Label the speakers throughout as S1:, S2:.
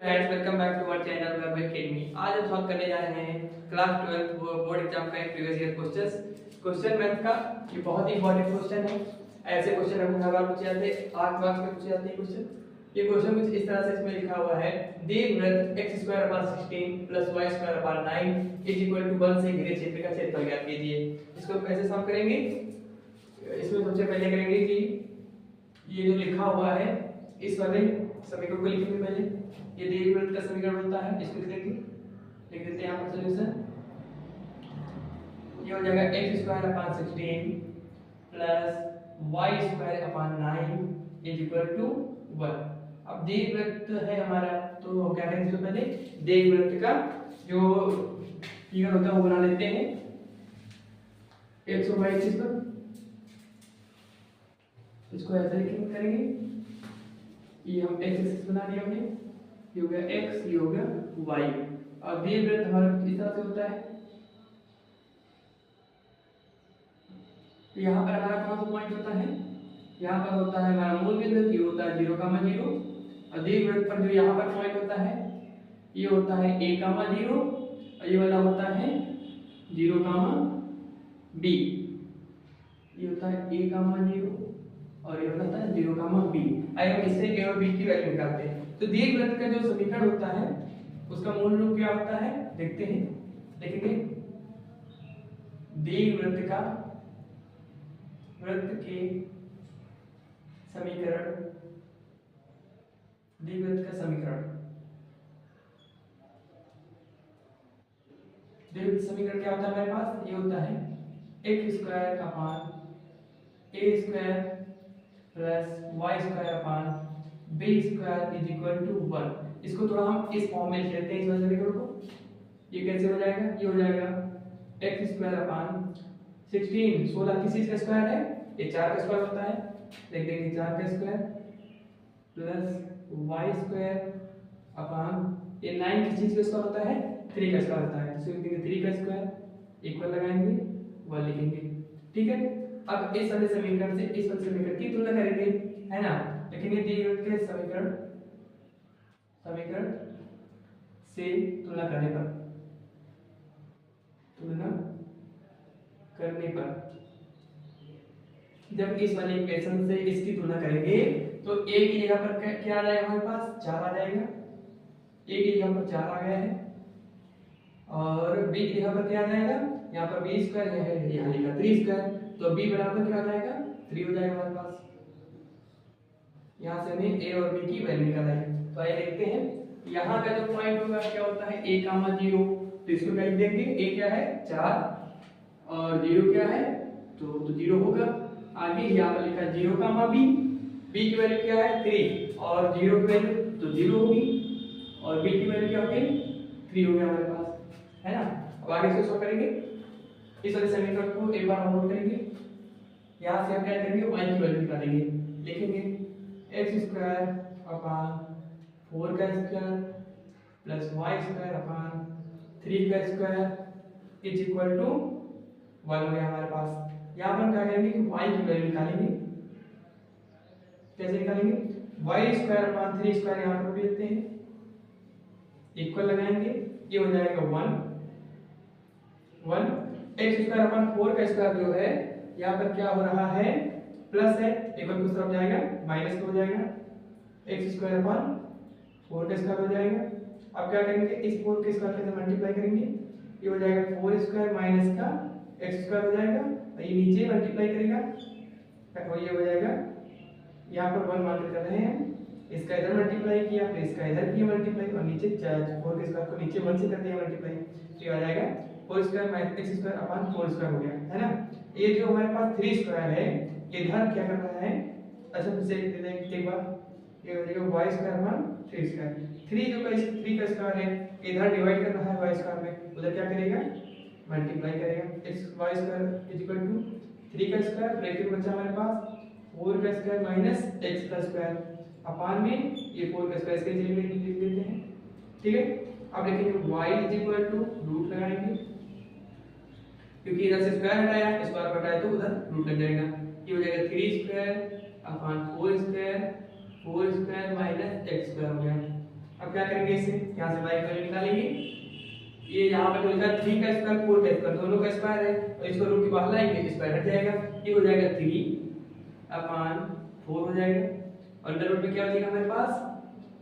S1: Friends, welcome back to our channel web academy. आज हम सॉल्व करने जा रहे हैं क्लास 12 बोर्ड एग्जाम का प्रीवियस ईयर क्वेश्चन मैथ का। ये बहुत ही इंपॉर्टेंट क्वेश्चन है। ऐसे क्वेश्चन हमको हर बार पूछे जाते हैं, 8 मार्क्स में पूछे जाते हैं क्वेश्चन। ये क्वेश्चन कुछ इस तरह से इसमें लिखा हुआ है, दीर्घवृत्त x² + 16 + y² 9 = 1 से घिरे क्षेत्र का क्षेत्रफल ज्ञात कीजिए। इसको कैसे सॉल्व करेंगे? इसमें सबसे पहले करेंगे कि ये जो लिखा हुआ है इस वाले समीकरण को लिखेंगे। पहले ये दीर्घवृत्त का समीकरण होता है, इसको लिखेंगे। लिख देते हैं यहाँ पर सॉल्यूशन। ये हो जाएगा x² / 16 + y² / 9 = 1। अब दीर्घवृत्त है हमारा, तो क्या करेंगे? इससे पहले दीर्घवृत्त का जो फिगर होता है वो बना लेते हैं। x और y एक्सिस पर इसको ऐसे लिखेंगे, करेंगे। ये हम x एक्सिस बना दिया हमने, ये हो गया x, ये हो गया y। और दीर्घवृत्त हमारा इस तरह से होता है। तो यहाँ पर हमारा कौन सा पॉइंट होता है? यहाँ पर होता है हमारा मूल बिंदु, ये होता है 0, 0। और दीर्घवृत्त पर जो यहाँ पर पॉइंट होता है ये होता है a, 0। और ये वाला होता है 0, b। ये होता है a, 0 और ये वाला होता है 0, b। आइए हम इससे a और b की वैल्यू निकालते हैं। तो दीर्घवृत्त का जो समीकरण होता है उसका मूल रूप क्या होता है देखते हैं। देखेंगे दीर्घवृत्त का वृत्त के समीकरण, दीर्घवृत्त का समीकरण, दीर्घवृत्त समीकरण क्या होता है हमारे पास? ये होता है x² / a² + y² / 1। इसको थोड़ा हम इस फॉर्म में लिख लेते हैं, इस वाले समीकरण को। ये कैसे हो जाएगा? ये हो जाएगा x² / 16, 16 किस चीज का स्क्वायर है? ये 4 का स्क्वायर होता है। लिख देंगे 4 का स्क्वायर + y² / ये 9 किस चीज का स्क्वायर होता है? 3 का स्क्वायर होता है। तो लिख देंगे 3 का स्क्वायर इक्वल लगाएंगे 1 लिखेंगे। ठीक है। अब इस वाले समीकरण से इस वाले समीकरण की तुलना करेंगे, है ना। लिखेंगे दीर्घवृत्त के समीकरण से तुलना करने पर जब इस वाले इक्वेशन से इसकी तुलना करेंगे तो a की जगह पर क्या आ जाएगा हमारे पास? 4 आ जाएगा। a की जगह पर 4 आ गया है। और b की जगह पर क्या आ जाएगा? यहाँ पर b² है, यहाँ लिखा 3²। तो b बराबर क्या हो जाएगा? 3 हो जाएगा हमारे पास। यहाँ से हमें a और b की वैल्यू निकालना है। तो आइए देखते हैं यहाँ का जो पॉइंट होगा क्या होता है? a, 0। तो इसको क्या लिख देंगे? a क्या है? 4 और 0 क्या है? तो 0 होगा। आगे यहाँ पर लिखा 0, b। b की वैल्यू क्या है? 3 और 0 की वैल्यू तो 0 होगी और b की वैल्यू क्या होगी? 3 हो गया हमारे पास, है ना। अब आगे से सॉल्व करेंगे। इस वाले समीकरण को एक बार नोट करेंगे। यहाँ से हम क्या करेंगे? y की वैल्यू निकालेंगे। लिखेंगे x² / 4 का स्क्वायर + y² / 3 का स्क्वायर = 1 हो गया हमारे पास। यहाँ पर क्या करेंगे कि y की वैल्यू निकालेंगे। कैसे निकालेंगे? y² / 3² यहाँ पर लेते हैं, इक्वल लगाएंगे। ये हो जाएगा 1 x² / 4 का स्क्वायर जो है यहाँ पर क्या हो रहा है? प्लस है, इक्वल उस तरफ जाएगा माइनस हो जाएगा। x² / 4 का स्क्वायर हो जाएगा। अब क्या करेंगे? इस 4 के स्क्वायर के साथ मल्टीप्लाई करेंगे। ये हो जाएगा 4² माइनस का x² हो जाएगा और ये नीचे मल्टीप्लाई करेगा तो ये हो जाएगा। यहाँ पर 1 मार्क कर रहे हैं, इसका इधर मल्टीप्लाई किया फिर इसका इधर किया मल्टीप्लाई और नीचे 4 के स्क्वायर को नीचे 1 से कर दिया मल्टीप्लाई। तो ये आ जाएगा 4² - x² / 4² हो गया, है ना। ये जो हमारे पास 3² है इधर क्या कर रहा है? अच्छा फिर से एक बार ये हो जाएगा y² / 3²। 3 जो का 3 का स्क्वायर है इधर डिवाइड कर रहा है y² में, उधर क्या करेगा? मल्टीप्लाई करेगा। y² = 3 का स्क्वायर ब्रैकेट बचा हमारे पास 4 का स्क्वायर माइनस x का स्क्वायर अपान में ये 4 का स्क्वायर इसके जगह में लिख देते हैं। ठीक है। अब लिखेंगे y = रूट लगाएंगे, क्योंकि इधर से स्क्वायर हटाया, स्क्वायर हटाया तो उधर रूट लग जाएगा। ये हो जाएगा 3² / 4² माइनस x² हो गया। अब क्या करेंगे, इसे यहाँ से y की वैल्यू निकालेंगे। ये यहाँ पर जो लिखा है 3 का स्क्वायर 4 का स्क्वायर दोनों का स्क्वायर है, और इसको रूट के बाहर लाएंगे, स्क्वायर हट जाएगा, ये हो जाएगा 3/4 हो जाएगा। अंडर रूट में क्या बचेगा हमारे पास,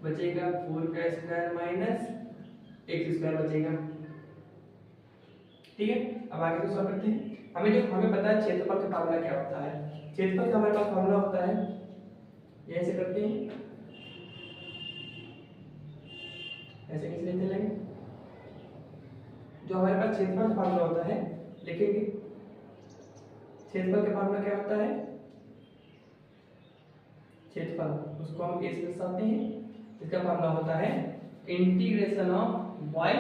S1: बचेगा 4 का स्क्वायर माइनस x स्क्वायर बचेगा। ठीक है, अब आगे को सॉल्व करते हैं। हमें पता है क्षेत्रफल का फार्मूला क्या होता है। क्षेत्रफल का हमारे पास फार्मूला होता है, ये ऐसे करते हैं, ऐसे कैसे लेते लेंगे, जो हमारे पास क्षेत्रफल का फार्मूला होता है लिखेंगे। क्षेत्रफल का फार्मूला क्या होता है, क्षेत्रफल उसको हम कैसे दर्शाते हैं, इसका फार्मूला होता है इंटीग्रेशन ऑफ y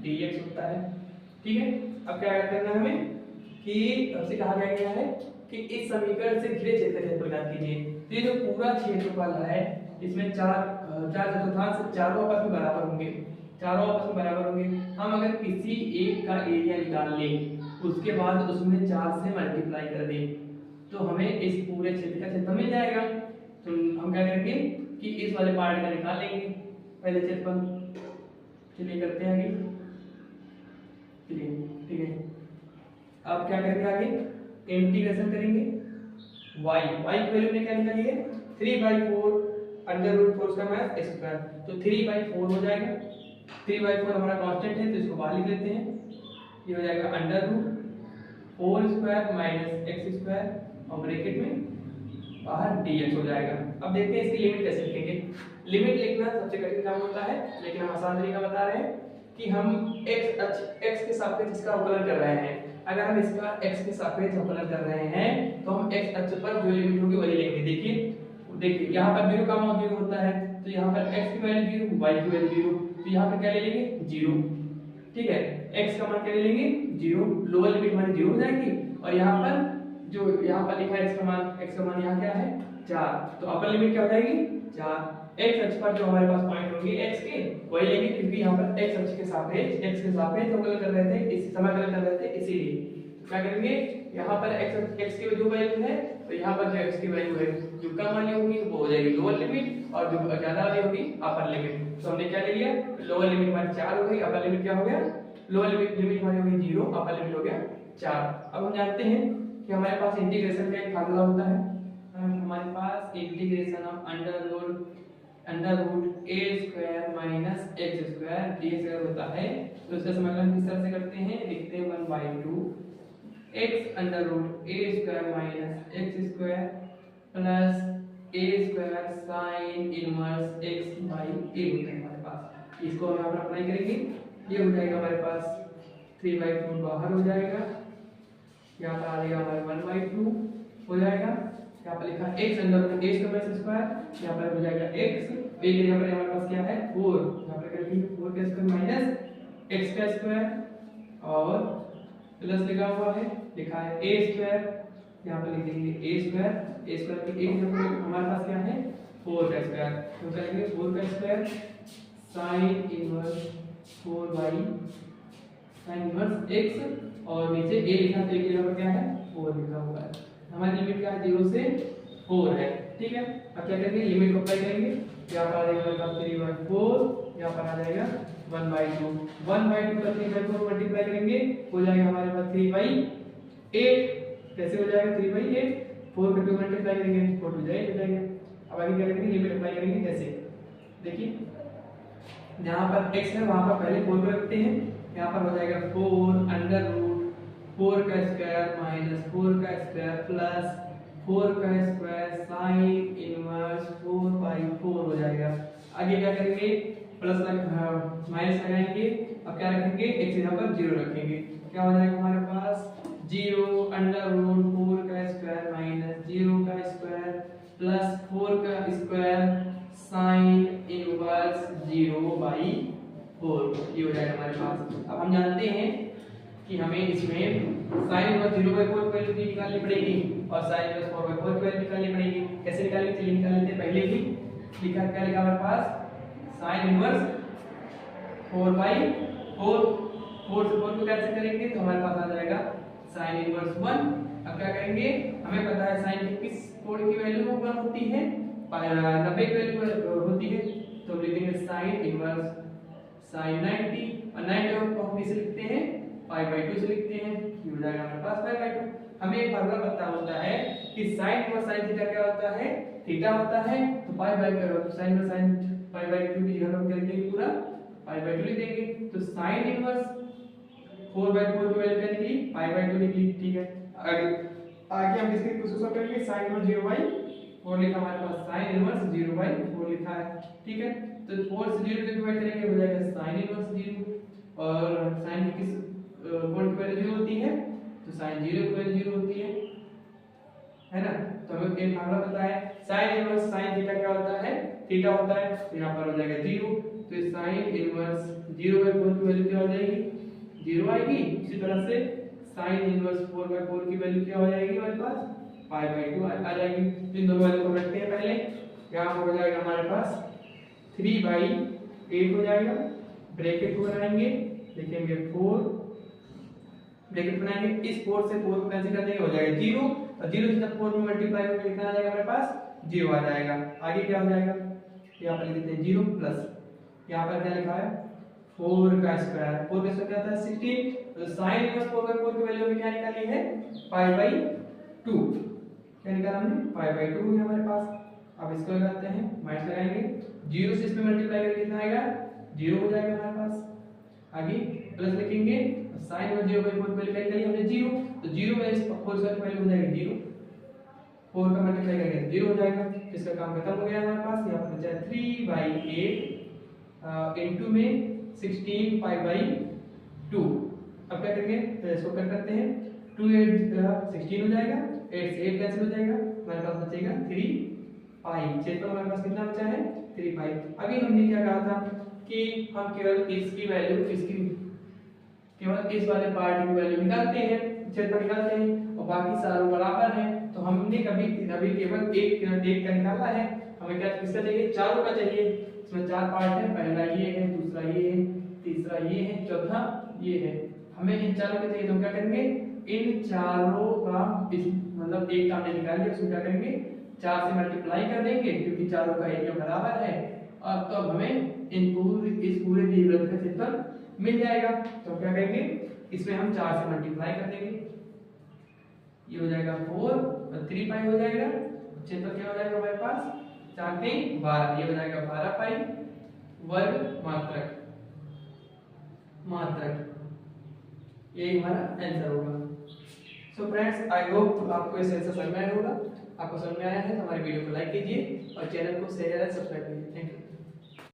S1: dx होता है। ठीक है, अब क्या करना है हमें कि हमसे कहा गया है कि इस समीकरण से घिरे क्षेत्र का क्षेत्रफल ज्ञात कीजिए। तो ये जो पूरा क्षेत्रफल है इसमें चार चतुर्थांश चारों आपस में बराबर होंगे, चारों आपस में बराबर होंगे। हम अगर किसी एक का एरिया निकाल लें उसके बाद उसमें 4 से मल्टीप्लाई कर दें तो हमें इस पूरे क्षेत्र का क्षेत्रफल मिल जाएगा। तो हम क्या करेंगे कि इस वाले पार्ट का निकाल लेंगे पहले क्षेत्रफल। चलिए करते हैं आगे। ठीक है, अब क्या करेंगे आगे, इंटीग्रेशन करेंगे y की वैल्यू में क्या निकाली है 3/4 अंडर रूट 4 का माइनस x स्क्वायर, तो 3/4 हो जाएगा। 3/4 हमारा कांस्टेंट है तो इसको बाहर लिख लेते हैं, ये हो जाएगा under root 4 square minus x square और ब्रैकेट में बाहर dx हो जाएगा। अब देखते हैं इसकी लिमिट कैसे लिखेंगे। लिमिट लिखना सबसे कठिन काम होता है, लेकिन हम आसान तरीका बता रहे हैं कि हम x के सापेक्ष इसका अवकलन कर रहे हैं। अगर हम इसका x के सापेक्ष अवकलन कर रहे हैं तो हम x अक्ष पर जो लिमिट होगी वही लेंगे। देखिए यहाँ पर 0 का मान 0 होता है, तो यहाँ पर x की वैल्यू 0, y की वैल्यू 0, तो यहाँ पर क्या ले लेंगे 0। ठीक है, x का मान क्या ले लेंगे 0, लोअर लिमिट हमारी 0 हो जाएगी, और यहाँ पर जो यहाँ पर लिखा है x का मान यहाँ क्या है 4, तो अपर लिमिट क्या हो जाएगी 4। x अक्ष पर जो हमारे पास पॉइंट होंगे x के वही लेंगे, क्योंकि यहाँ पर x अक्ष के सापेक्ष अवकलन कर रहे थे, इस समाकलन कर रहे थे, इसीलिए क्या करेंगे यहाँ पर x की जो वैल्यू है तो यहाँ पर जो x की वैल्यू है जो कम वाली होगी वो हो जाएगी लोअर लिमिट, और जो ज्यादा वाली होगी अपर लिमिट। तो हमने क्या ले लिया, लोअर लिमिट हमारी 4 हो गई, अपर लिमिट क्या हो गया, लोअर लिमिट हमारी हो गई 0, अपर लिमिट हो गया 4। अब हम जानते हैं कि हमारे पास इंटीग्रेशन का एक फार्मूला होता है, हमारे पास integration of under root a square minus x square dx होता है। तो इसका समाकलन किस तरह से करते हैं, लिखते हैं 1/2 x under root a square minus x square plus a square sine inverse x by a होता है हमारे पास। इसको हम यहाँ पर अप्लाई करेंगे, ये हो जाएगा हमारे पास 3/4 बाहर हो जाएगा, यहाँ पर आ जाएगा हमारा 1/2 हो जाएगा। यहाँ पर लिखा x under root a square, यहाँ पर हो जाएगा x, a की जगह पर हमारे पास क्या है 4, यहाँ पर कर देंगे 4 का स्क्वायर माइनस x का स्क्वायर और प्लस लिखा हुआ है, लिखा है a स्क्वायर, यहाँ पर लिख देंगे a स्क्वायर की एक जगह पर हमारे पास क्या है 4 का स्क्वायर, तो करेंगे 4 का square sin inverse 4 by sin inverse x, और नीचे a लिखा तो a की जगह पर क्या है 4 लिखा हुआ है। हमारी लिमिट क्या है 0 से 4 है। ठीक है, अब क्या करेंगे लिमिट को अप्लाई करेंगे, यहाँ पर आ जाएगा हमारे पास 3/4, यहाँ पर आ जाएगा 1/2 पर 3/4 मल्टीप्लाई करेंगे हो जाएगा हमारे पास 3/8। कैसे हो जाएगा 3/8, 4 को 2 मल्टीप्लाई करेंगे 4 2 8 हो जाएगा। अब आगे क्या करेंगे लिमिट अप्लाई करेंगे, कैसे देखिए जहाँ पर x है वहाँ पर पहले 4 को रखते हैं, यहाँ पर हो जाएगा 4 अंडर रूट 4 का स्क्वायर माइनस 4 का स्क्वायर प्लस 4 का स्क्वायर साइन इनवर्स 4/4 हो जाएगा। आगे क्या करेंगे प्लस माइनस लगाएंगे, अब क्या रखेंगे x यहाँ पर 0 रखेंगे, क्या हो जाएगा हमारे पास 0 अंडर रूट 4 का स्क्वायर माइनस 0 का स्क्वायर प्लस 4 का स्क्वायर साइन इनवर्स 0/4, ये हो जाएगा हमारे पास। अब हम जानते हैं कि हमें इसमें साइन इनवर्स 0/4 की वैल्यू निकालनी पड़ेगी और साइन इनवर्स 4/4 की वैल्यू निकालनी पड़ेगी। कैसे निकालेंगे, चलिए निकाल लेते हैं। पहले ही लिखा क्या लिखा हमारे पास साइन इनवर्स 4/4, 4 से 4 को कैंसिल करेंगे तो हमारे पास आ जाएगा साइन इनवर्स 1। अब क्या करेंगे, हमें पता है साइन की किस कोण की वैल्यू 1 होती है, 90 की वैल्यू होती है, तो हम लिख देंगे साइन इनवर्स साइन 90 और 90 को हम किसे लिखते हैं पाई/2 से लिखते हैं। ये हो जाएगा हमारे पास पाई/2। हमें एक फार्मूला पता होता है कि साइन इनवर्स साइन थीटा क्या होता है, थीटा होता है। तो साइन इनवर्स साइन पाई/2 की जगह हम क्या लिखेंगे, पूरा पाई/2 लिख देंगे। तो साइन इनवर्स 4/4 की वैल्यू क्या निकली, पाई/2 निकली। ठीक है, आगे हम इसके प्रोसेस करेंगे। साइन इनवर्स 0/4 लिखा हमारे पास, साइन इनवर्स 0/4 लिखा है। ठीक है, तो 4 से 0 को डिवाइड करेंगे, हो जाएगा साइन इनवर्स 0। और साइन की किस 4 की वैल्यू 0 होती है, तो साइन 0 की वैल्यू 0 होती है ना। तो हमें एक फार्मूला पता है, साइन इनवर्स साइन थीटा क्या होता है, थीटा होता है। तो यहाँ पर हो जाएगा 0। तो साइन इनवर्स 0/4 की वैल्यू क्या हो जाएगी, 0 आएगी। इसी तरह से साइन इनवर्स 4/4 की वैल्यू क्या हो जाएगी हमारे पास, पाई/2 आ जाएगी। इन दोनों वैल्यू को रखते हैं पहले। यहाँ हो जाएगा हमारे पास 3/8 हो जाएगा। ब्रैकेट को बनाएंगे, लिखेंगे 4, ब्रैकेट बनाएंगे। इस 4 से 4 को कैंसिल कर देंगे, हो जाएगा 0। और 0 से जब 4 में मल्टीप्लाई होकर कितना आ जाएगा हमारे पास, 0 आ जाएगा। आगे क्या हो जाएगा, यहाँ पर लिख देते हैं 0 प्लस, यहाँ पर क्या लिखा है 4 का स्क्वायर। 4 का स्क्वायर क्या होता है 16। तो साइन इनवर्स 4/4 की वैल्यू में क्या निकाली है, पाई/2। क्या निकाला हमने, पाई/2 हो गया हमारे पास। अब इसको लगाते हैं, माइनस लगाएंगे, 0 से इसमें मल्टीप्लाई करके कितना आएगा, 0 हो जाएगा हमारे पास। आगे प्लस लिखेंगे, साइन में 0/4 की वैल्यू निकाली हमने 0। तो 0 में इस 4 स्क्वायर की वैल्यू हो जाएगी 0। 4 का मल्टीप्लाई करेंगे 0 हो जाएगा। इसका काम खत्म हो गया हमारे पास। यहाँ पर बचा 3/8 इनटू में 16 पाई/2। अब क्या करेंगे, इसको कट करते हैं। 2 8 16 हो जाएगा, 8 से 8 कैंसिल हो जाएगा, हमारे पास बचेगा 3 पाई। क्षेत्रफल हमारे पास कितना बचा है, 3 पाई। अभी हमने क्या कहा था कि हम केवल इसकी वैल्यू, इसकी केवल इस वाले पार्ट की वैल्यू निकालते हैं, क्षेत्रफल निकालते हैं, और बाकी सारों बराबर हैं। तो हमने कभी केवल एक का निकाला है। हमें क्या किसका चाहिए, चारों का चाहिए। इसमें 4 पार्ट है, पहला ये है, दूसरा ये है, तीसरा ये है, चौथा ये है। हमें इन चारों का चाहिए, तो क्या करेंगे, इन चारों का इस मतलब एक का हमने निकाल लिया, उसको क्या करेंगे 4 से मल्टीप्लाई कर देंगे, क्योंकि चारों का एरिया बराबर है। और तो अब हमें इस पूरे दीर्घवृत्त का क्षेत्रफल मिल जाएगा। तो क्या करेंगे, इसमें हम 4 से मल्टीप्लाई कर देंगे, ये हो जाएगा 4 और 3 पाई हो जाएगा। क्षेत्रफल क्या हो जाएगा हमारे पास, 4 3 12, ये हो जाएगा 12 पाई वर्ग मात्रक। ये हमारा आंसर होगा। सो फ्रेंड्स, आई होप आपको इस आंसर समझ में आया होगा। आपको समझ में आया है तो हमारी वीडियो को लाइक कीजिए और चैनल को शेयर और सब्सक्राइब कीजिए। Thank you.